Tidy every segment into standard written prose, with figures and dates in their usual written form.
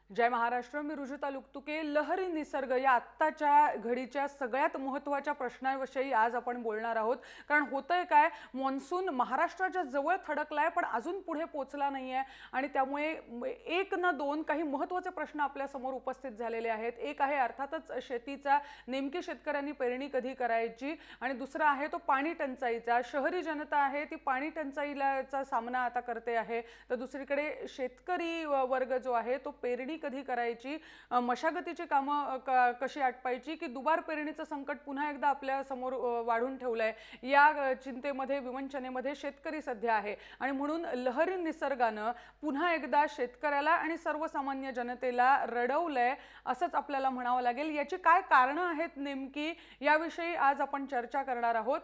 जय महाराष्ट्र। मी रुजुता लुकतुके। लहरी निसर्ग या आत्ताच्या घडीच्या सगळ्यात महत्त्वाच्या प्रश्नाविषयी आज आपण बोलणार आहोत। कारण होतंय काय, मॉन्सून महाराष्ट्राच्या जवळ थडकलाय पण अजून पुढे पोहोचला नाहीये आणि त्यामुळे एक ना दोन काही महत्त्वाचे प्रश्न आपल्या समोर उपस्थित झालेले आहेत। एक आहे अर्थातच शेतीचा, नेमकी शेतकऱ्यांनी पेरणी कधी करायची, आणि दुसरा आहे तो पाणी टंचाईचा। शहरी जनता आहे ती पाणी टंचाईचा सामना आता करते आहे, तर दुसरीकडे शेतकरी वर्ग जो आहे तो पेरणी कधी करायची, मशागतीची कामं कशी आटपायची की दुबार पेरणीचं संकट पुन्हा एकदा आपल्या समोर वाढून ठेवलंय, या चिंतेमध्ये विवंचनेमध्ये शेतकरी सध्या आहे। आणि म्हणून लहरी निसर्गानं पुन्हा एकदा शेतकऱ्याला आणि सर्वसामान्य जनतेला रडवलंय असंच आपल्याला म्हणावं लागेल। याची काय कारणं आहेत नेमकी, याविषयी आज आपण चर्चा करणार आहोत।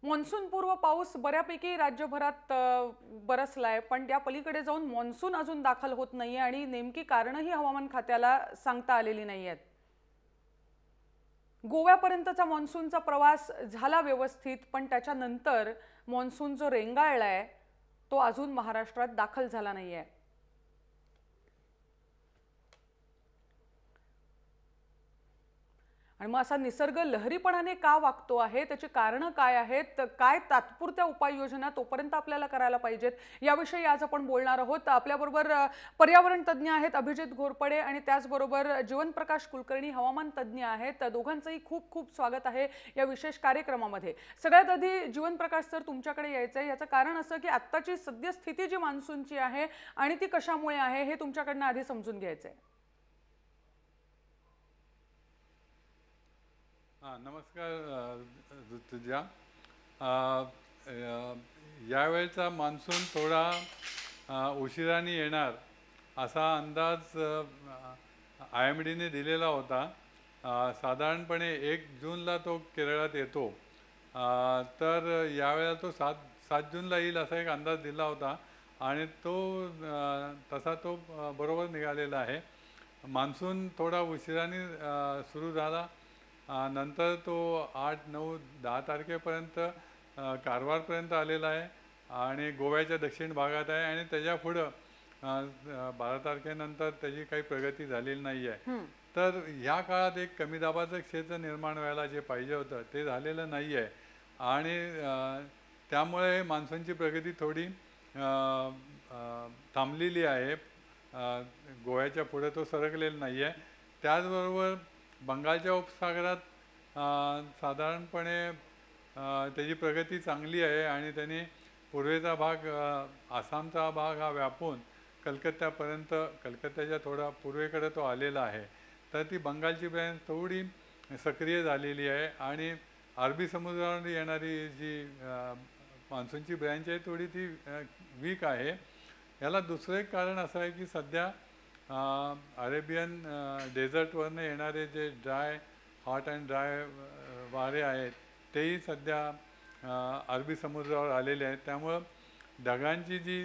मॉन्सून पूर्व पाऊस बऱ्यापैकी राज्यभरात बरसलाय, पण त्या पलीकडे जाऊन मॉन्सून अजून दाखल होत नाहीये आणि नेमकी कारणंही हवामान खात्याला सांगता आलेली नाहीयेत। गोव्यापर्यंतचा मॉन्सूनचा प्रवास झाला व्यवस्थित, पण त्याच्यानंतर मॉन्सून जो रेंगाळलाय तो अजून महाराष्ट्रात दाखल झाला नाहीये। आणि मग असा निसर्ग लहरीपणाने का वागतो आहे, त्याची कारणं काय आहेत, काय तात्पुरत्या उपाययोजना तोपर्यंत आपल्याला करायला पाहिजेत, याविषयी आज आपण बोलणार आहोत। आपल्याबरोबर पर्यावरण तज्ज्ञ आहेत अभिजित घोरपडे आणि त्याचबरोबर जीवनप्रकाश कुलकर्णी हवामान तज्ज्ञ आहेत। दोघांचंही खूप खूप स्वागत आहे या विशेष कार्यक्रमामध्ये। सगळ्यात आधी जीवनप्रकाश सर, तुमच्याकडे यायचं आहे। याचं कारण असं की आत्ताची सद्यस्थिती जी मान्सूनची आहे आणि ती कशामुळे आहे हे तुमच्याकडनं आधी समजून घ्यायचं आहे। नमस्कार ऋतुजा। यावेळचा मान्सून थोडा उशिराने येणार असा अंदाज IMDने दिलेला होता। साधारणपणे 1 जूनला तो केरळात येतो, तर यावेळेला तो 7 जूनला येईल असा एक अंदाज दिला होता आणि तसा तो बरोबर निघालेला आहे। मान्सून थोडा उशिराने सुरू झाला, नंतर तो 8, 9, 10 तारखेपर्यंत कारवारपर्यंत आलेला आहे आणि गोव्याच्या दक्षिण भागात आहे आणि त्याच्यापुढं 12 तारखेनंतर त्याची काही प्रगती झालेली नाही आहे। तर ह्या काळात एक कमी दाबाचं क्षेत्र निर्माण व्हायला जे पाहिजे होतं ते झालेलं नाही आहे आणि त्यामुळे मान्सूनची प्रगती थोडी थांबलेली आहे। गोव्याच्या पुढे तो सरकलेला नाही आहे। त्याचबरोबर बंगालच्या उपसागरात साधारणपणे त्याची प्रगती चांगली आहे आणि त्यांनी पूर्वेचा भाग, आसामचा भाग हा व्यापून कलकत्त्यापर्यंत, कलकत्त्याच्या थोडा पूर्वेकडे तो आलेला आहे। तर ती बंगालची ब्रँच थोडी सक्रिय झालेली आहे आणि अरबी समुद्रावर येणारी जी मान्सूनची ब्रँच आहे थोडी ती वीक आहे। याला दुसरं एक कारण असं आहे की सध्या अरेबियन डेझर्टवरनं येणारे जे हॉट अँड ड्राय वारे आहेत तेही सध्या अरबी समुद्रावर आलेले आहेत। त्यामुळं ढगांची जी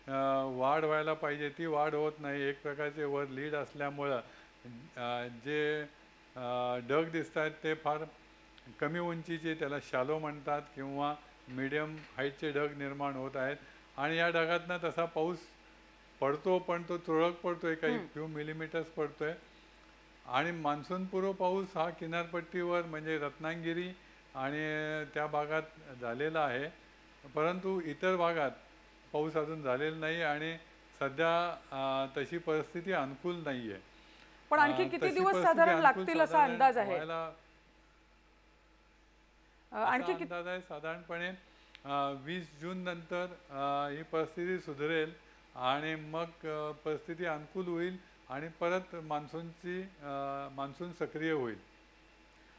वाढ व्हायला पाहिजे ती वाढ होत नाही। एक प्रकारचे वर लीड असल्यामुळं जे ढग दिसत आहेत ते फार कमी उंचीचे, त्याला शॅलो म्हणतात, किंवा मीडियम हाईटचे ढग निर्माण होत आहेत आणि या ढगातनं तसा पाऊस पडतो, पण तो तुरळक पडतोय, काही फ्यू मिलीमीटर्स पडतोय। आणि मान्सूनपूर्व पाऊस हा किनारपट्टीवर म्हणजे रत्नागिरी आणि त्या भागात झालेला आहे, परंतु इतर भागात पाऊस अजून झालेला नाही आणि सध्या तशी परिस्थिती अनुकूल नाही आहे। पण आणखी किती दिवस साधारण लागतील असा अंदाज आहे? आणखी अंदाज आहे साधारणपणे 20 जून नंतर ही परिस्थिती सुधारेल आणि मग परिस्थिती अनुकूल होईल आणि परत मान्सून सक्रिय होईल।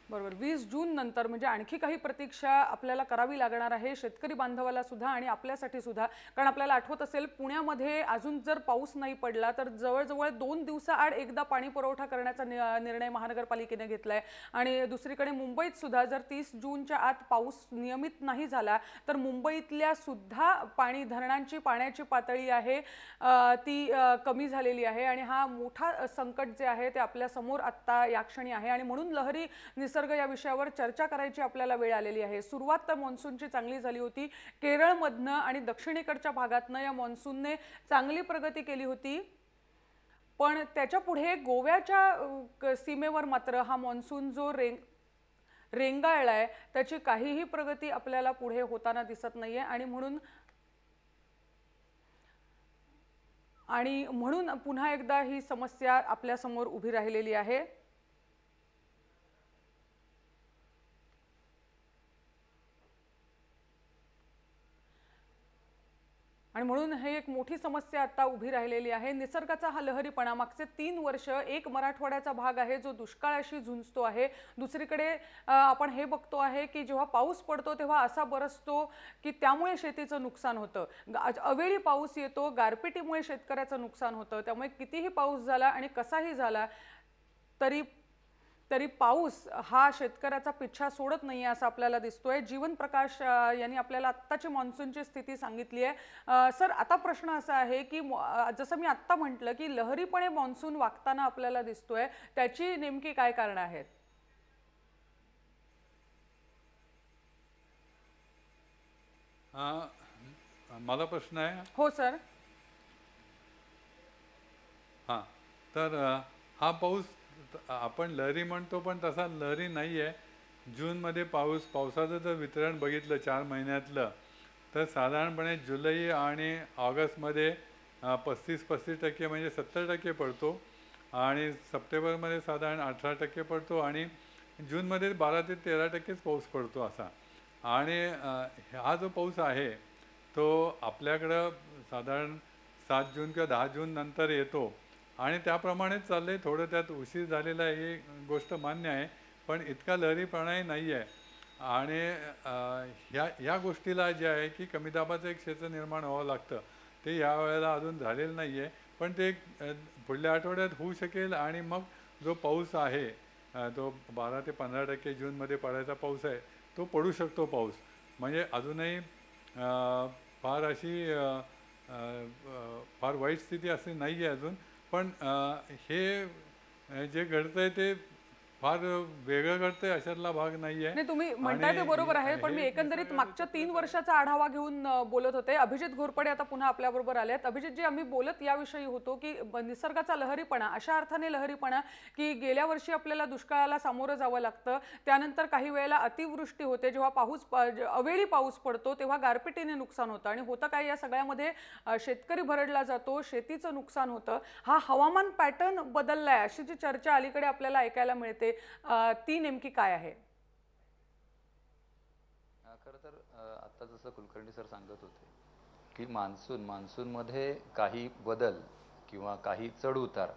बरोबर, 20 जून नंतर म्हणजे आणखी काही प्रतीक्षा आपल्याला करावी लागणार आहे, शेतकरी बांधवाला सुद्धा आणि आपल्यासाठी सुद्धा। कारण आपल्याला आठवत असेल, पुण्यामध्ये अजून जर पाऊस नाही पडला तर जवळजवळ 2 दिवसाआड एकदा पाणी पुरवठा करण्याचा निर्णय महानगरपालिकेने घेतलाय। आणि दुसरीकडे मुंबईत सुद्धा जर 30 जूनच्या आत पाऊस नियमित नाही झाला तर मुंबईतल्या सुद्धा धरणांची पाण्याची पातळी आहे ती कमी झालेली आहे आणि हा मोठा संकट जे आहे ते आपल्या समोर आत्ता या क्षणी आहे। आणि म्हणून लहरी निसर्ग या विषयावर चर्चा करायची आपल्याला वेळ आलेली आहे। सुरुवात तर मॉन्सूनची चांगली झाली होती, केरळमधनं आणि दक्षिणेकडच्या भागातनं या मॉन्सूनने चांगली प्रगती केली होती, पण त्याच्या पुढे गोव्याच्या सीमेवर मात्र हा मॉन्सून जो रेंगाळलाय त्याची काहीही प्रगती आपल्याला पुढे होताना दिसत नाहीये आणि म्हणून पुन्हा एकदा ही समस्या आपल्या समोर उभी राहिलेली आहे। आणि म्हणून हे एक मोठी समस्या आता उभी राहिलेली आहे। निसर्गाचा हा लहरीपणा मागचे 3 वर्ष एक मराठवाड्याचा भाग आहे जो दुष्काळाशी झुंजतो आहे। दुसरीकडे आपण हे बघतो आहे की जेव्हा पाऊस पडतो तेव्हा असा बरसतो की त्यामुळे शेतीचं नुकसान होतं। अवेळी पाऊस येतो, गारपिटीमुळे शेतकऱ्याचं नुकसान होतं। त्यामुळे कितीही पाऊस झाला आणि कसाही झाला तरी पाऊस हा शेतकऱ्याचा पिच्छा सोडत नाही असं आपल्याला दिसतोय। जीवन प्रकाश यांनी आपल्याला आत्ताची मान्सूनची स्थिती सांगितली आहे। सर, आता प्रश्न असा आहे की जसं मी आत्ता म्हटलं की लहरीपणे मान्सून वागताना आपल्याला दिसतोय, त्याची नेमकी काय कारणं आहेत? मला प्रश्न आहे। हो सर। हां, तर हा पाऊस आपण लहरी म्हणतो पण तसा लहरी नाही आहे। जूनमध्ये पावसाचं जर वितरण बघितलं 4 महिन्यातलं, तर साधारणपणे जुलै आणि ऑगस्टमध्ये 35% म्हणजे 70% पडतो आणि सप्टेंबरमध्ये साधारण 18% पडतो आणि जूनमध्ये 12 ते 13%च पाऊस पडतो असा। आणि हा जो पाऊस आहे तो आपल्याकडं साधारण 7 जून किंवा 10 जून नंतर येतो आणि त्याप्रमाणेच चाललं आहे। थोडं त्यात उशीर झालेला आहे ही गोष्ट मान्य आहे, पण इतका लहरीपणाही नाही आहे। आणि ह्या गोष्टीला जे आहे की कमी दाबाचं एक क्षेत्र निर्माण व्हावं लागतं, ते या वेळेला अजून झालेलं नाही आहे, पण ते पुढल्या आठवड्यात होऊ शकेल। आणि मग जो पाऊस आहे तो 12 ते 15% जूनमध्ये पडायचा पाऊस आहे, तो पडू शकतो पाऊस। म्हणजे अजूनही फार अशी फार वाईट स्थिती अशी नाही आहे अजून, पण हे जे घडतंय ते फार वेगळं घडतंय अशातला भाग नाही आहे। नाही, तुम्ही म्हणताय ते बरोबर आहे, पण मी एकंदरीत मागच्या 3 वर्षाचा आढावा घेऊन बोलत होते। अभिजित घोरपडे आता पुन्हा आपल्या बरोबर आले आहेत। अभिजित जी, आम्ही बोलत याविषयी होतो की निसर्गाचा लहरीपणा, अशा अर्थाने लहरीपणा की गेल्या वर्षी आपल्याला दुष्काळाला सामोरं जावं लागतं, त्यानंतर काही वेळेला अतिवृष्टी होते, जेव्हा अवेळी पाऊस पडतो तेव्हा गारपिटीने नुकसान होतं आणि होतं काय, या सगळ्यामध्ये शेतकरी भरडला जातो, शेतीचं नुकसान होतं। हा हवामान पॅटर्न बदललाय अशी जी चर्चा अलीकडे आपल्याला ऐकायला मिळते, ती नेमकी काय आहे? खरं तर आता जसं कुलकर्णी सर सांगत होते की मान्सून मध्ये काही बदल किंवा काही चढ उतार,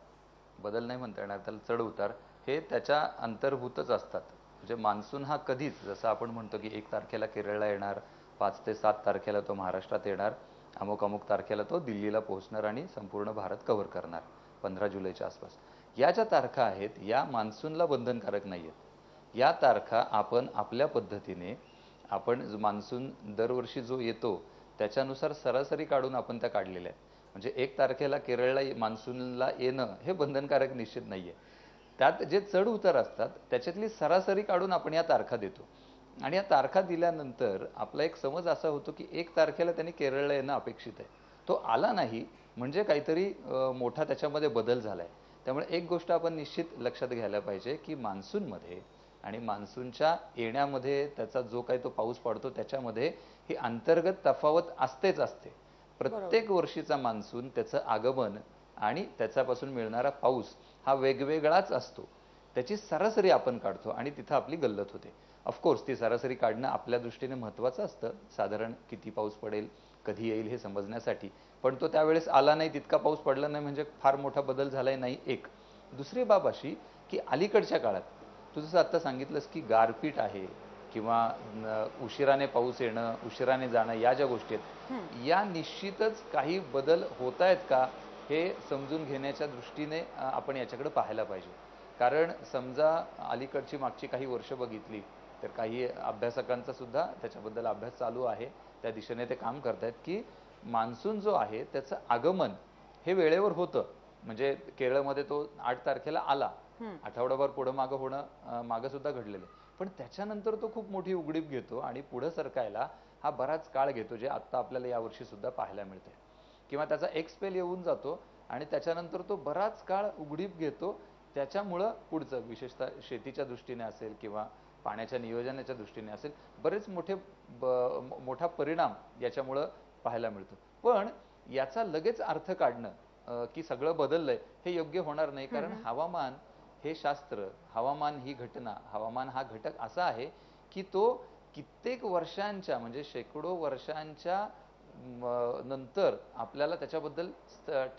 बदल नाही म्हणता येणार त्याला, चढ उतार हे त्याच्या अंतर्भूतच असतात। म्हणजे मान्सून हा कधीच, जसं आपण म्हणतो की 1 तारखेला केरळला येणार, 5 ते 7 तारखेला तो महाराष्ट्रात येणार, अमुक तारखेला तो दिल्लीला पोहोचणार आणि संपूर्ण भारत कव्हर करणार 15 जुलैच्या आसपास, या ज्या तारखा आहेत या मान्सूनला बंधनकारक नाही आहेत। या तारखा आपण आपल्या पद्धतीने, आपण मान्सून दरवर्षी जो येतो त्याच्यानुसार सरासरी काढून आपण त्या काढलेल्या आहेत। म्हणजे 1 तारखेला केरळला मान्सूनला येणं हे बंधनकारक निश्चित नाही आहे। त्यात जे चढ उतार असतात त्याच्यातली सरासरी काढून आपण या तारखा देतो आणि या तारखा दिल्यानंतर आपला एक समज असा होतो की 1 तारखेला त्यांनी केरळला येणं अपेक्षित आहे, तो आला नाही म्हणजे काहीतरी मोठा त्याच्यामध्ये बदल झाला आहे। त्यामुळे एक गोष्ट आपण निश्चित लक्षात घ्यायला पाहिजे की मान्सूनमध्ये आणि मान्सूनच्या येण्यामध्ये त्याचा जो काही तो पाऊस पडतो त्याच्यामध्ये ही अंतर्गत तफावत असतेच असते। प्रत्येक वर्षीचा मान्सून, त्याचं आगमन आणि त्याच्यापासून मिळणारा पाऊस हा वेगवेगळाच असतो। त्याची सरासरी आपण काढतो आणि तिथं आपली गल्लत होते। ऑफकोर्स ती सरासरी काढणं आपल्या दृष्टीने महत्त्वाचं असतं, साधारण किती पाऊस पडेल, कधी येईल हे समजण्यासाठी, पण तो त्यावेळेस आला नाही, तितका पाऊस पडला नाही म्हणजे फार मोठा बदल झालाय नाही। एक दुसरी बाब अशी की अलीकडच्या काळात तू जसं आता सांगितलंस की गारपीट आहे किंवा उशिराने पाऊस येणं, उशिराने जाणं, या ज्या गोष्टी आहेत या निश्चितच काही बदल होत आहेत का हे समजून घेण्याच्या दृष्टीने आपण याच्याकडे पाहायला पाहिजे। कारण समजा अलीकडची मागची काही वर्ष बघितली तर काही अभ्यासकांचा सुद्धा त्याच्याबद्दल अभ्यास चालू आहे, त्या दिशेने ते काम करतायत की मान्सून जो आहे त्याचं आगमन हे वेळेवर होतं। म्हणजे केरळमध्ये तो 8 तारखेला आला, आठवडाभर पुढं मागं होणं मागं सुद्धा घडलेलं, पण त्याच्यानंतर तो खूप मोठी उघडीप घेतो आणि पुढं सरकायला हा बराच काळ घेतो, जे आत्ता आपल्याला यावर्षी सुद्धा पाहायला मिळते। किंवा त्याचा एक स्पेल येऊन जातो आणि त्याच्यानंतर तो बराच काळ उघडीप घेतो. त्याच्यामुळं पुढचं विशेषतः शेतीच्या दृष्टीने असेल किंवा पाण्याच्या नियोजनाच्या दृष्टीने असेल बरेच मोठा परिणाम याच्यामुळं पाहायला मिळतो. पण याचा लगेच अर्थ काढणं की सगळं बदललंय हे योग्य होणार नाही. कारण हवामान हे शास्त्र, हवामान ही घटना, हवामान हा घटक असा आहे की तो कित्येक वर्षांच्या म्हणजे शेकडो वर्षांच्या नंतर आपल्याला त्याच्याबद्दल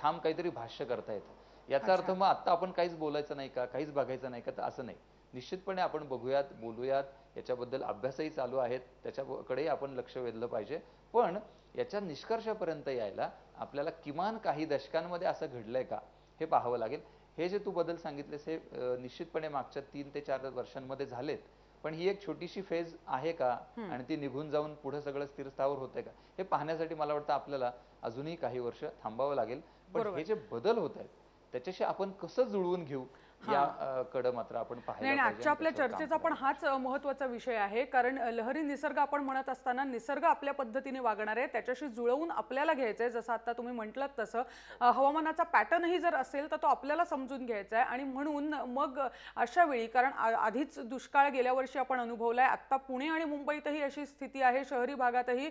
ठाम काहीतरी भाष्य करता येतं. याचा अर्थ मग आता आपण काहीच बोलायचं नाही का, काहीच बघायचं नाही का, तर असं नाही. निश्चितपणे आपण बघूयात, बोलूयात, याच्याबद्दल अभ्यासही चालू आहेत, त्याच्याकडेही आपण लक्ष वेधलं पाहिजे. पण याच्या निष्कर्षापर्यंत यायला आपल्याला किमान काही दशकांमध्ये असं घडलंय का हे पाहावं लागेल. हे जे तू बदल सांगितलेस हे निश्चितपणे मागच्या 3 ते 4 वर्षांमध्ये झालेत. पण ही एक छोटीशी फेज आहे का आणि ती निघून जाऊन पुढे सगळं स्थिरस्थावर होतंय का हे पाहण्यासाठी मला वाटतं आपल्याला अजूनही काही वर्ष थांबावं लागेल. पण हे जे बदल होत आहेत त्याच्याशी आपण कसं जुळवून घेऊ याकडे मात्र आपण पाहायला पाहिजे. आजच्या आपल्या चर्चेचा पण हाच महत्त्वाचा विषय आहे. कारण लहरी निसर्ग आपण म्हणत असताना निसर्ग आपल्या पद्धतीने वागणार आहे, त्याच्याशी जुळवून आपल्याला घ्यायचं आहे. जसं आता तुम्ही म्हटलात तसं हवामानाचा पॅटर्नही जर असेल तर तो आपल्याला समजून घ्यायचा आहे. आणि म्हणून मग अशा वेळी कारण आधीच दुष्काळ गेल्या वर्षी आपण अनुभवलाय, आत्ता पुणे आणि मुंबईतही अशी स्थिती आहे, शहरी भागातही,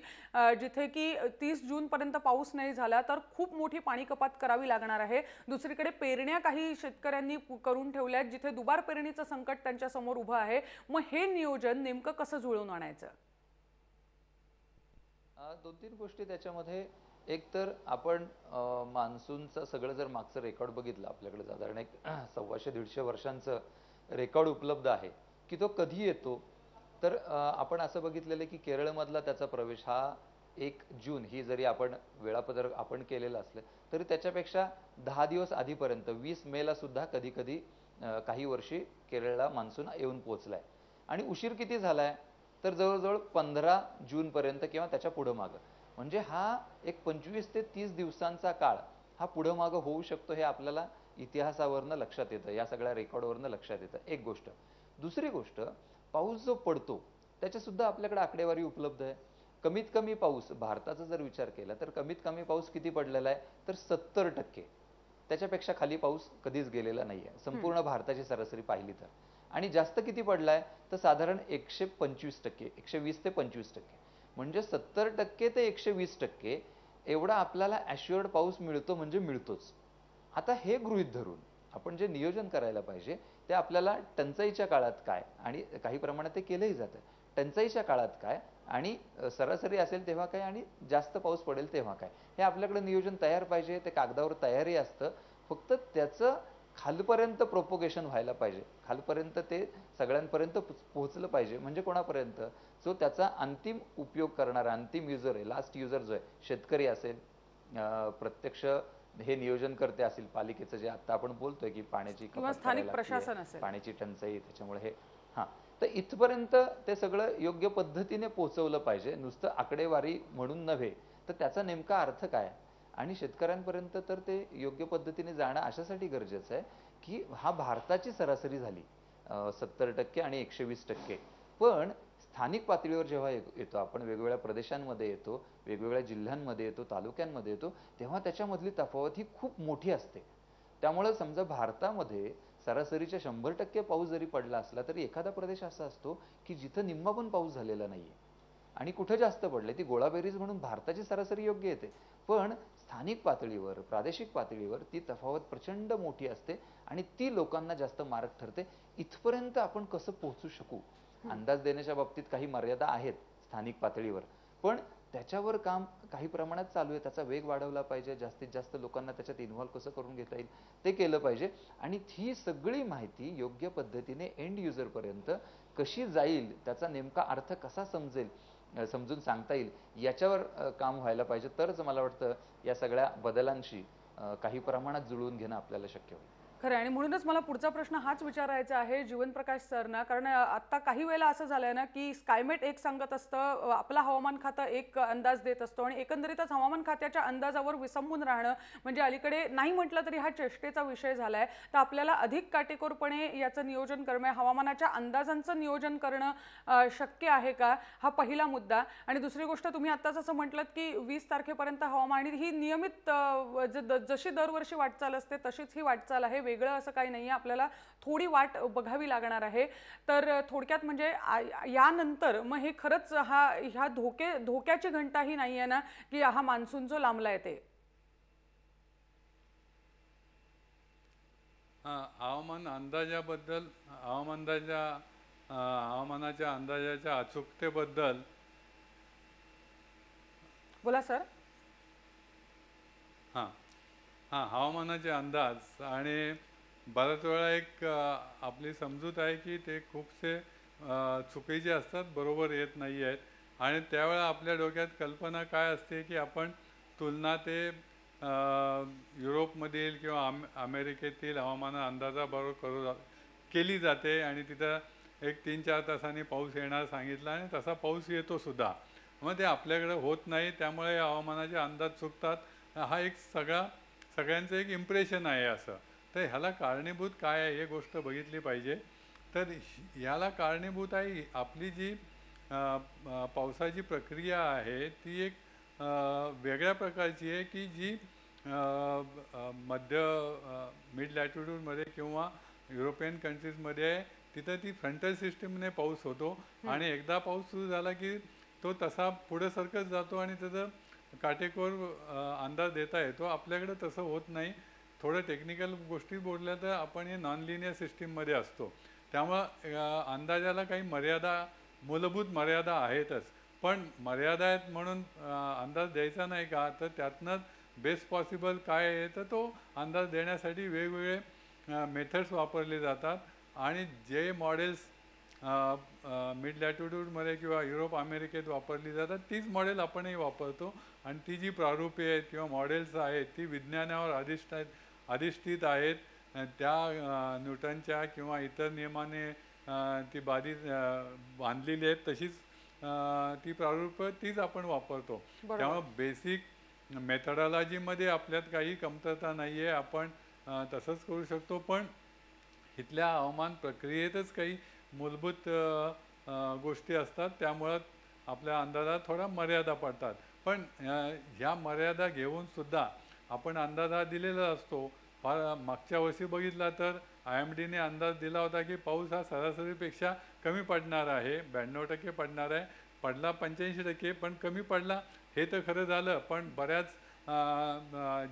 जिथे की 30 जूनपर्यंत पाऊस नाही झाला तर खूप मोठी पाणी कपात करावी लागणार आहे. दुसरीकडे पेरण्या काही शेतकऱ्यांनी करून ठेवल्यात जिथे दुबार पेरणीचं संकट त्यांच्या समोर उभं आहे. मग हे नियोजन नेमकं कसं जुळवून आणायचं? 2-3 गोष्टी त्याच्यामध्ये. एक तर आपण मान्सूनचं सगळं जर मागचं रेकॉर्ड बघितलं, आपल्याकडे साधारण एक 125-150 वर्षांचं रेकॉर्ड उपलब्ध आहे की तो कधी येतो. तर आपण असं बघितलेलं की केरळमधला त्याचा प्रवेश हा 1 जून ही जरी आपण वेळापत्रक आपण केलेलं असलं तरी त्याच्यापेक्षा 10 दिवस आधीपर्यंत 20 मेला सुद्धा कधी कधी काही वर्षी केरळला मान्सून येऊन पोहोचलाय. आणि उशीर किती झालाय तर जवळजवळ 15 जून पर्यंत किंवा त्याच्या पुढं मागं. म्हणजे हा एक 25 ते 30 दिवसांचा काळ हा पुढं मागं होऊ शकतो हे आपल्याला इतिहासावरनं लक्षात येतं, या सगळ्या रेकॉर्डवरनं लक्षात येतं. एक गोष्ट. दुसरी गोष्ट, पाऊस जो पडतो त्याच्या सुद्धा आपल्याकडे आकडेवारी उपलब्ध आहे. कमीत कमी पाऊस भारताचा जर विचार केला तर कमीत कमी पाऊस किती पडलेला आहे तर 70%. त्याच्यापेक्षा खाली पाऊस कधीच गेलेला नाहीये संपूर्ण भारताची सरासरी पाहिली तर. आणि जास्त किती पडलाय तर साधारण 125%, 120 ते 25%. म्हणजे 70% ते 120% एवढा आपल्याला ॲश्युअर्ड पाऊस मिळतो म्हणजे मिळतोच. आता हे गृहीत धरून आपण जे नियोजन करायला पाहिजे ते आपल्याला टंचाईच्या काळात काय, आणि काही प्रमाणात ते केलंही जातं, टंचाईच्या काळात काय आणि सरासरी असेल तेव्हा काय आणि जास्त पाऊस पडेल तेव्हा काय, हे आपल्याकडे नियोजन तयार पाहिजे. ते कागदावर तयारी असतं, फक्त त्याचं खालपर्यंत प्रोपोगेशन व्हायला पाहिजे, खालपर्यंत ते सगळ्यांपर्यंत पोहोचलं पाहिजे. म्हणजे कोणापर्यंत, जो त्याचा अंतिम उपयोग करणारा अंतिम युजर आहे, लास्ट युजर जो आहे, शेतकरी असेल, प्रत्यक्ष हे नियोजन करते असेल, पालिकेचं जे आता आपण बोलतोय की पाण्याची स्थानिक प्रशासन असेल, पाण्याची टंचाई, त्याच्यामुळे हे तर इथपर्यंत ते सगळं योग्य पद्धतीने पोहोचवलं पाहिजे. नुसतं आकडेवारी म्हणून नव्हे तर त्याचा नेमका अर्थ काय आणि शेतकऱ्यांपर्यंत तर ते योग्य पद्धतीने जाणं अशासाठी गरजेचं आहे की हा भारताची सरासरी झाली 70% आणि 120%. पण स्थानिक पातळीवर जेव्हा येतो आपण, वेगवेगळ्या प्रदेशांमध्ये येतो, वेगवेगळ्या जिल्ह्यांमध्ये येतो, तालुक्यांमध्ये येतो, तेव्हा त्याच्यामधली तफावत ही खूप मोठी असते. त्यामुळे समजा भारतामध्ये सरासरीच्या 100% पाऊस जरी पडला असला तरी एखादा प्रदेश असा असतो की जिथं निम्मा पण पाऊस झालेला नाहीये आणि कुठे जास्त पडले, ती गोळाबेरीज म्हणून भारताची सरासरी योग्य येते. पण स्थानिक पातळीवर, प्रादेशिक पातळीवर ती तफावत प्रचंड मोठी असते आणि ती लोकांना जास्त मारक ठरते. इथपर्यंत आपण कसं पोहोचू शकू, अंदाज देण्याच्या बाबतीत काही मर्यादा आहेत स्थानिक पातळीवर, पण त्याच्यावर काम काही प्रमाणात चालू आहे. त्याचा वेग वाढवला पाहिजे, जास्तीत जास्त लोकांना त्याच्यात इन्व्हॉल्व कसं करून घेता येईल ते केलं पाहिजे. आणि ही सगळी माहिती योग्य पद्धतीने एंड युजर पर्यंत कशी जाईल, त्याचा नेमका अर्थ कसा समजून सांगता येईल, याच्यावर काम व्हायला पाहिजे. तरच मला वाटतं या सगळ्या बदलांशी काही प्रमाणात जुळवून घेणं आपल्याला शक्य होईल. खरं आहे. आणि म्हणूनच मला पुढचा प्रश्न हाच विचारायचा आहे जीवनप्रकाश सरना, कारण आता काही वेळेला असं झालंय ना की स्कायमेट एक सांगत असतं, आपला हवामान खातं एक अंदाज देत असतो आणि एकंदरीतच हवामान खात्याच्या अंदाजावर विसंबून राहणं म्हणजे अलीकडे नाही म्हटलं तरी हा चेष्टेचा विषय झालाय. तर आपल्याला अधिक काटेकोरपणे याचं नियोजन करणं, हवामानाच्या अंदाजांचं नियोजन करणं शक्य आहे का, हा पहिला मुद्दा. आणि दुसरी गोष्ट, तुम्ही आत्ताच असं म्हटलं की 20 तारखेपर्यंत हवामान, आणि ही नियमित जशी दरवर्षी वाटचाल असते तशीच ही वाटचाल आहे, वेगळं असं काही नाही आहे, आपल्याला थोडी वाट बघावी लागणार आहे. तर थोडक्यात म्हणजे यानंतर मग हे खरंच ह्या धोक्याची घंटाही नाही आहे ना की हा मान्सून जो लांबला आहे ते. हवामान अंदाजाबद्दल, हवामानाच्या अंदाजाच्या अचूकतेबद्दल बोला सर. हवामानाचे अंदाज आणि बऱ्याच वेळा एक आपली समजूत आहे की ते खूपसे चुकीचे असतात, बरोबर येत नाही आहेत. आणि त्यावेळेला आपल्या डोक्यात कल्पना काय असते की आपण तुलना ते युरोपमधील किंवा अमेरिकेतील हवामान अंदाजाबरोबर केली जाते आणि तिथं एक 3-4 तासांनी पाऊस येणार सांगितला आणि तसा पाऊस येतो सुद्धा. मग ते आपल्याकडे होत नाही, त्यामुळे हवामानाचे अंदाज चुकतात. हा एक सगळ्यांचं एक इम्प्रेशन आहे असं. तर ह्याला कारणीभूत काय आहे हे गोष्ट बघितली पाहिजे. तर ह्याला कारणीभूत आहे आपली जी पावसाची प्रक्रिया आहे ती एक वेगळ्या प्रकारची आहे की जी मिड लॅटिट्यूडमध्ये किंवा युरोपियन कंट्रीजमध्ये आहे. तिथं ती फ्रंटल सिस्टीमने पाऊस होतो आणि एकदा पाऊस सुरू झाला की तो तसा पुढे सरकत जातो आणि त्याचं काटेकोर अंदाज देता येतो. आपल्याकडे तसं होत नाही. थोडं टेक्निकल गोष्टी बोलल्या तर आपण हे नॉन लिनियर सिस्टीममध्ये असतो, त्यामुळं अंदाजाला काही मूलभूत मर्यादा आहेतच. पण मर्यादा आहेत म्हणून अंदाज द्यायचा नाही का, तर त्यातनंच बेस्ट पॉसिबल काय आहे तर तो अंदाज देण्यासाठी वेगवेगळे मेथड्स वापरले जातात. आणि जे मॉडेल्स मिड लॅटिट्यूडमध्ये किंवा युरोप अमेरिकेत वापरली जातात तीच मॉडेल आपणही वापरतो. आणि ती जी प्रारूपे आहेत किंवा मॉडेल्स आहेत ती विज्ञानावर अधिष्ठित आहेत. त्या न्यूटनच्या किंवा इतर नियमाने ती बांधलेली आहेत, तशीच ती प्रारूप तीच आपण वापरतो. त्यामुळे बेसिक मेथडॉलॉजीमध्ये आपल्यात काही कमतरता नाही आहे, आपण तसंच करू शकतो. पण इथल्या हवामान प्रक्रियेतच काही मूलभूत गोष्टी असतात, त्यामुळं आपल्या अंदाजात थोडा मर्यादा पडतात. पण ह्या मर्यादा घेऊनसुद्धा आपण अंदाज हा दिलेला असतो. मागच्या वर्षी बघितला तर IMDने अंदाज दिला होता की पाऊस हा सरासरीपेक्षा कमी पडणार आहे, 92% पडणार आहे. पडला 85%, पण कमी पडला हे तर खरं झालं. पण बऱ्याच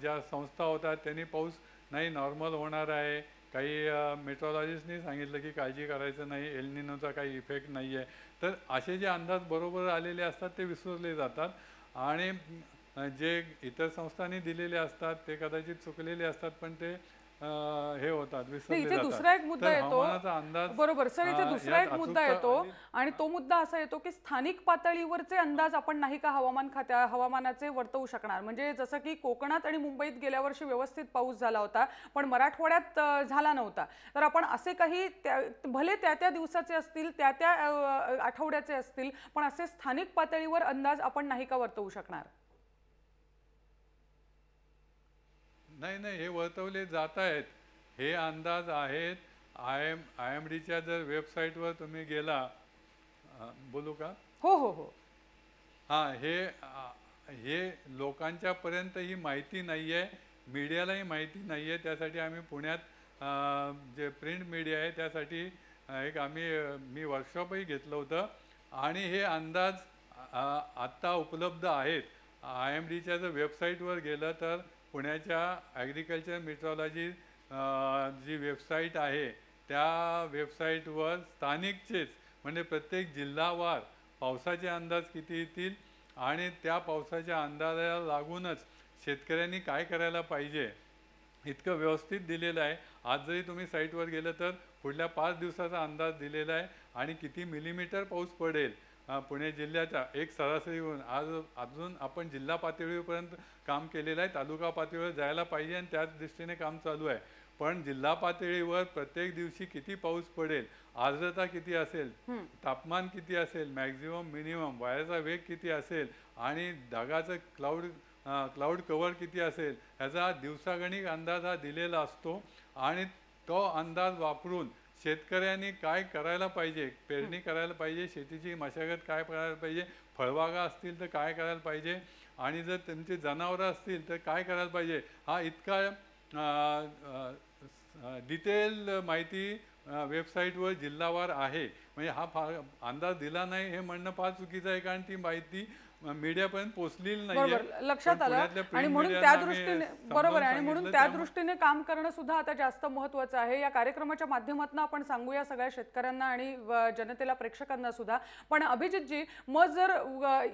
ज्या संस्था होतात त्यांनी पाऊस नाही नॉर्मल होणार आहे, काही मेट्रोलॉजिस्टनी सांगितलं की काळजी करायचं नाही, एल निनोचा काही इफेक्ट नाही आहे. तर असे जे अंदाज बरोबर आलेले असतात ते विसरले जातात आणि जे इतर संस्थांनी दिलेले असतात ते कदाचित चुकलेले असतात, पण ते हे होतात, विसरले जातात. दुसरा एक मुद्दा येतो, अंदाज बरोबर सर, इथे दुसरा एक मुद्दा येतो आणि तो मुद्दा असा येतो की स्थानिक पातळीवरचे अंदाज आपण नाही का हवामानाचे वर्तवू शकणार. म्हणजे जसं की कोकणात आणि मुंबईत गेल्या वर्षी व्यवस्थित पाऊस झाला होता पण मराठवाड्यात झाला नव्हता, तर आपण असे काही भले त्या दिवसाचे असतील, त्या आठवड्याचे असतील, पण असे स्थानिक पातळीवर अंदाज आपण नाही का वर्तवू शकणार? नाही, हे वर्तवले जात आहेत. हे अंदाज आहेत. IMDच्या जर वेबसाईटवर तुम्ही गेला, बोलू का? हो. हे लोकांच्यापर्यंत ही माहिती नाही आहे, मीडियालाही माहिती नाही आहे. त्यासाठी आम्ही पुण्यात जे प्रिंट मीडिया आहे त्यासाठी मी वर्कशॉपही घेतलं होतं आणि हे अंदाज आत्ता उपलब्ध आहेत. IMDच्या जर वेबसाईटवर गेलं तर पुण्याच्या ॲग्रिकल्चर मेट्रोलॉजी जी वेबसाईट आहे त्या वेबसाईटवर स्थानिकचेच म्हणजे प्रत्येक जिल्हावार पावसाचे अंदाज किती येतील आणि त्या पावसाच्या अंदाजाला लागूनच शेतकऱ्यांनी काय करायला पाहिजे इतकं व्यवस्थित दिलेलं आहे. आज जरी तुम्ही साईटवर गेलं तर पुढल्या 5 दिवसाचा अंदाज दिलेला आहे आणि किती मिलीमीटर पाऊस पडेल पुणे जिल्ह्याच्या एक सरासरीवरून आज अजून आपण जिल्हा पातळीपर्यंत काम केलेलं आहे, तालुका पातळीवर जायला पाहिजे आणि त्याच दृष्टीने काम चालू आहे. पण जिल्हा पातळीवर प्रत्येक दिवशी किती पाऊस पडेल, आर्द्रता किती असेल, तापमान किती असेल, मॅक्झिमम मिनिमम वाऱ्याचा वेग किती असेल आणि ढगाचं क्लाउड कव्हर किती असेल ह्याचा दिवसागणिक अंदाज हा दिलेला असतो. आणि तो अंदाज वापरून शेतकऱ्यांनी काय करायला पाहिजे, पेरणी करायला पाहिजे, शेतीची मशागत काय करायला पाहिजे, फळबागा असतील तर काय करायला पाहिजे आणि जर तुमची जनावरं असतील तर काय करायला पाहिजे, हा इतका डिटेल माहिती वेबसाईटवर जिल्हावार आहे. म्हणजे हा फार अंदाज दिला नाही हे म्हणणं फार चुकीचं आहे, कारण ती माहिती मीडियापर्यंत पोहोचलेली नाही. लक्षात आलं आणि म्हणून त्या दृष्टीने बरोबर आहे आणि म्हणून त्या दृष्टीने काम करणं सुद्धा आता जास्त महत्त्वाचं आहे. या कार्यक्रमाच्या माध्यमातून आपण सांगूया सगळ्या शेतकऱ्यांना आणि जनतेला, प्रेक्षकांना सुद्धा. पण अभिजितजी, मग जर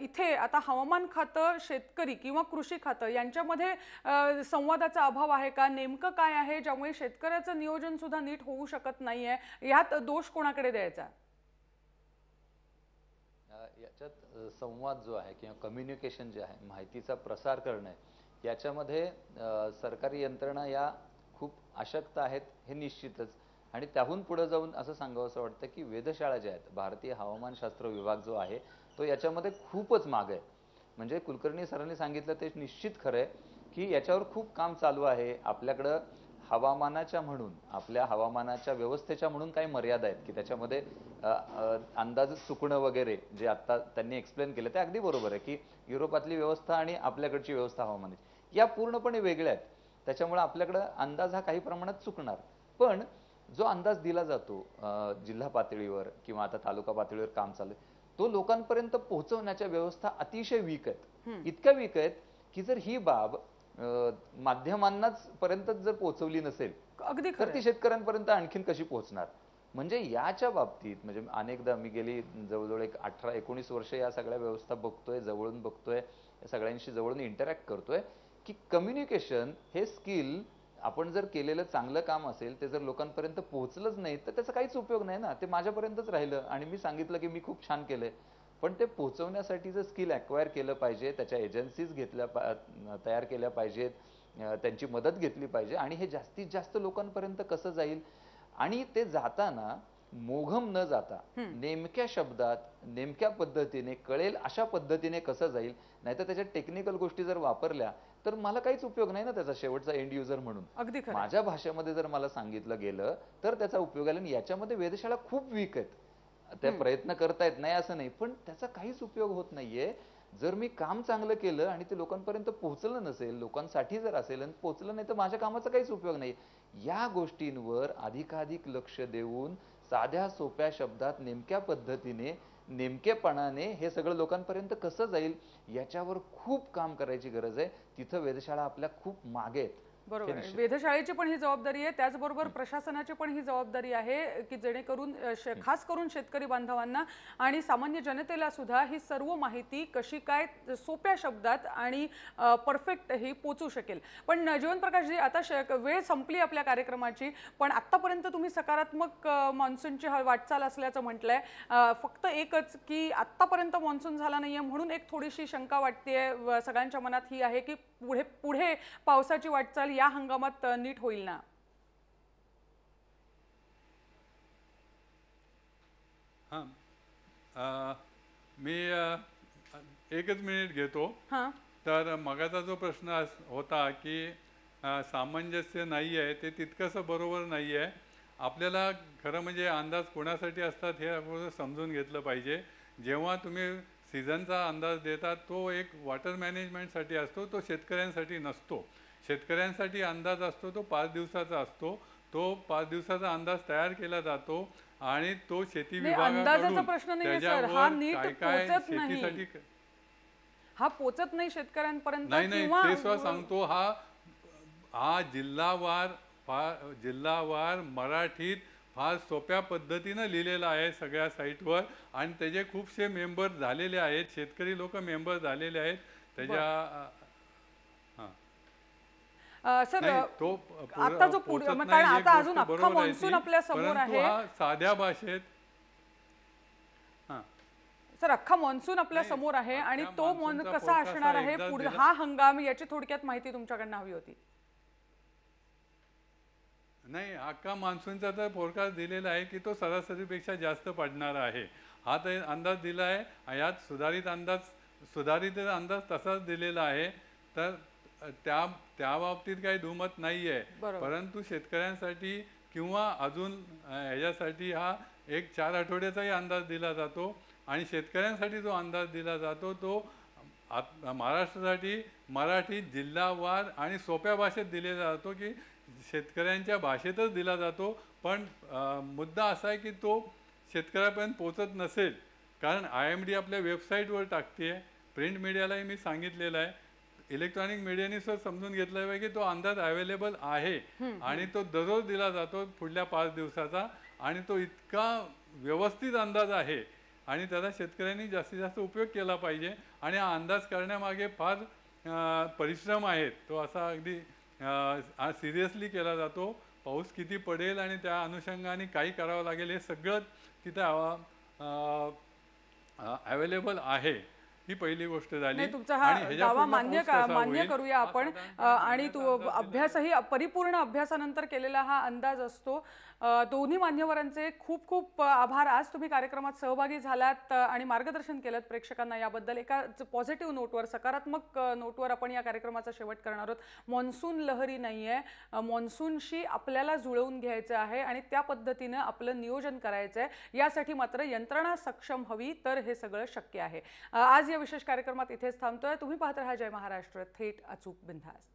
इथे आता हवामान खातं, शेतकरी किंवा कृषी खातं यांच्यामध्ये संवादाचा अभाव आहे का, नेमकं काय आहे ज्यामुळे शेतकऱ्याचं नियोजन सुद्धा नीट होऊ शकत नाहीये, यात दोष कोणाकडे द्यायचा? याच्यात संवाद जो आहे किंवा कम्युनिकेशन जे आहे, माहितीचा प्रसार करणं आहे, याच्यामध्ये सरकारी यंत्रणा या खूप अशक्त आहेत हे निश्चितच. आणि त्याहून पुढे जाऊन असं सांगावं असं वाटतं की वेधशाळा ज्या आहेत, भारतीय हवामानशास्त्र विभाग जो आहे तो याच्यामध्ये खूपच मागे आहे. म्हणजे कुलकर्णी सरांनी सांगितलं ते निश्चित खरं आहे की याच्यावर खूप काम चालू आहे. आपल्याकडं हवामानाच्या म्हणून, आपल्या हवामानाच्या व्यवस्थेच्या म्हणून काही मर्यादा आहेत की त्याच्यामध्ये अंदाज चुकणं वगैरे जे आता त्यांनी एक्सप्लेन केलं ते अगदी बरोबर आहे की युरोपातली व्यवस्था आणि आपल्याकडची व्यवस्था हवामानाची या पूर्णपणे वेगळ्या आहेत. त्याच्यामुळे आपल्याकडं अंदाज हा काही प्रमाणात चुकणार. पण जो अंदाज दिला जातो जिल्हा पातळीवर किंवा आता तालुका पातळीवर काम चालू आहे, तो लोकांपर्यंत पोहोचवण्याच्या व्यवस्था अतिशय वीक आहेत. इतक्या वीक आहेत की जर ही बाब माध्यमांनाच पर्यंत जर पोहोचवली नसेल तर ती शेतकऱ्यांपर्यंत आणखीन कशी पोहोचणार. म्हणजे याच्या बाबतीत म्हणजे अनेकदा मी गेली जवळजवळ एक 18-19 वर्ष या सगळ्या व्यवस्था बघतोय, जवळून बघतोय, या सगळ्यांशी जवळून इंटरॅक्ट करतोय की कम्युनिकेशन हे स्किल आपण जर केलेलं चांगलं काम असेल ते जर लोकांपर्यंत पोहोचलंच नाही तर त्याचा काहीच उपयोग नाही ना. ते माझ्यापर्यंतच राहिलं आणि मी सांगितलं की मी खूप छान केलंय, पण ते पोहोचवण्यासाठीचं स्किल ॲक्वायर केलं पाहिजे, त्याच्या एजन्सीज तयार केल्या पाहिजेत, त्यांची मदत घेतली पाहिजे आणि हे जास्तीत जास्त लोकांपर्यंत कसं जाईल आणि ते जाताना मोघम न जाता नेमक्या शब्दात नेमक्या पद्धतीने कळेल अशा पद्धतीने कसं जाईल. नाहीतर त्याच्या टेक्निकल गोष्टी जर वापरल्या तर मला काहीच उपयोग नाही ना त्याचा, शेवटचा एंड युजर म्हणून. माझ्या भाषेमध्ये जर मला सांगितलं गेलं तर त्याचा उपयोग आहे. याच्यामध्ये वेधशाळा खूप वीक आहेत. त्या प्रयत्न करतायत नाही असं नाही, पण त्याचा काहीच उपयोग होत नाहीये जर मी काम चांगलं केलं आणि ते लोकांपर्यंत पोहोचलं नसेल, लोकांसाठी जर असेल आणि पोहोचलं नाही तर माझ्या कामाचा काहीच उपयोग नाही. या गोष्टींवर अधिकाधिक लक्ष देऊन साध्या सोप्या शब्दात नेमक्या पद्धतीने नेमकेपणाने हे सगळं लोकांपर्यंत कसं जाईल याच्यावर खूप काम करायची गरज आहे. तिथं वेधशाळा आपल्या खूप मागे आहेत. बरोबर आहे. वेधशाळेची पण ही जबाबदारी आहे, त्याचबरोबर प्रशासनाची पण ही जबाबदारी आहे की जेणेकरून खास करून शेतकरी बांधवांना आणि सामान्य जनतेला सुद्धा ही सर्व माहिती कशी काय सोप्या शब्दात आणि परफेक्ट ही पोचू शकेल. पण जीवनप्रकाश जी, आता वेळ संपली आपल्या कार्यक्रमाची, पण आतापर्यंत तुम्ही सकारात्मक मान्सूनची वाटचाल असल्याचं म्हटलंय. फक्त एकच की आतापर्यंत मान्सून झाला नाहीये म्हणून एक थोडीशी शंका वाटतेय सगळ्यांच्या मनात ही आहे की पुढे पावसाची वाटचाल या हंगामात नीट होईल ना. मी एकच मिनिट घेतो. तर मगाचा जो प्रश्न होता की सामंजस्य नाही आहे ते तितकंसं बरोबर नाही आहे. आपल्याला खरं म्हणजे अंदाज कोणासाठी असतात हे आपण समजून घेतलं पाहिजे. जेव्हा तुम्ही सीझनचा अंदाज देतात तो एक वॉटर मॅनेजमेंटसाठी असतो, तो शेतकऱ्यांसाठी नसतो. शेतकऱ्यांसाठी अंदाज असतो तो 5 दिवसाचा असतो. तो 5 दिवसाचा अंदाज तयार केला जातो आणि तो शेती विभागाकडून त्याच्यावर काय शेतीसाठी हा पोचत नाही शेतकऱ्यांपर्यंत. नाही ते सुद्धा सांगतो. हा जिल्हावार मराठीत फार सोप्या पद्धतीनं लिहिलेला आहे सगळ्या साईटवर आणि त्याचे खूपसे मेंबर झालेले आहेत, शेतकरी लोक मेंबर झालेले आहेत त्याच्या. सर आता जो कारण आता अजून अख्खा मान्सून आपल्या समोर आहे, साध्या भाषेत सर अख्खा मान्सून आपल्या नाही, समोर आहे आणि अख्ख्या तो मान्सूनचा कसा forecast असणार हा आहे एकदाच पुढे दिला. हा हंगाम याची थोडक्यात माहिती तुमच्याकडनं हवी होती. नाही, अख्खा मान्सूनचा तर फोरकास्ट दिलेला आहे की तो सरासरीपेक्षा जास्त पडणार आहे. हा तर अंदाज दिला आहे. यात सुधारित अंदाज तसाच दिलेला आहे. तर त्या बाबतीत काही दुमत नाही आहे. बरोबर. परंतु शेतकऱ्यांसाठी किंवा अजून ह्याच्यासाठी हा एक 4 आठवड्याचाही अंदाज दिला जातो आणि शेतकऱ्यांसाठी जो अंदाज दिला जातो तो महाराष्ट्रासाठी मराठी जिल्हावार आणि सोप्या भाषेत दिलेला जातो की शेतकऱ्यांच्या भाषेतच दिला जातो. पण मुद्दा असा आहे की तो शेतकऱ्यापर्यंत पोचत नसेल, कारण IMD आपल्या वेबसाईटवर टाकते आहे. प्रिंट मीडियालाही मी सांगितलेलं आहे. इलेक्ट्रॉनिक मीडियाने समजून घेतलं पाहिजे की तो अंदाज अवेलेबल आहे आणि तो दररोज दिला जातो पुढल्या 5 दिवसाचा आणि तो इतका व्यवस्थित अंदाज आहे आणि त्याचा शेतकऱ्यांनी जास्तीत जास्त उपयोग केला पाहिजे. आणि हा अंदाज करण्यामागे फार परिश्रम आहेत. तो असा अगदी सिरियसली केला जातो. पाऊस किती पडेल आणि त्या अनुषंगाने काही करावं लागेल हे सगळं तिथं अवेलेबल आहे. ही पहिली गोष्ट झाली. नाही, तुमचा हा दावा मान्य करूया आपण आणि तो अभ्यासही परिपूर्ण अभ्यासानंतर केलेला हा अंदाज असतो. दोन्ही मान्यवरांचे खूप खूप आभार. आज तुम्ही कार्यक्रमात सहभागी झालात आणि मार्गदर्शन केलं प्रेक्षकांना याबद्दल. एका पॉझिटिव्ह नोटवर, सकारात्मक नोटवर आपण या कार्यक्रमाचा शेवट करणार आहोत. मान्सून लहरी नाही आहे, मान्सूनशी आपल्याला जुळवून घ्यायचं आहे आणि त्या पद्धतीनं आपलं नियोजन करायचं आहे. यासाठी मात्र यंत्रणा सक्षम हवी, तर हे सगळं शक्य आहे. आज या विशेष कार्यक्रमात इथेच थांबतोय. तुम्ही पाहत राहा जय महाराष्ट्र, थेट अचूक बिनधास्त.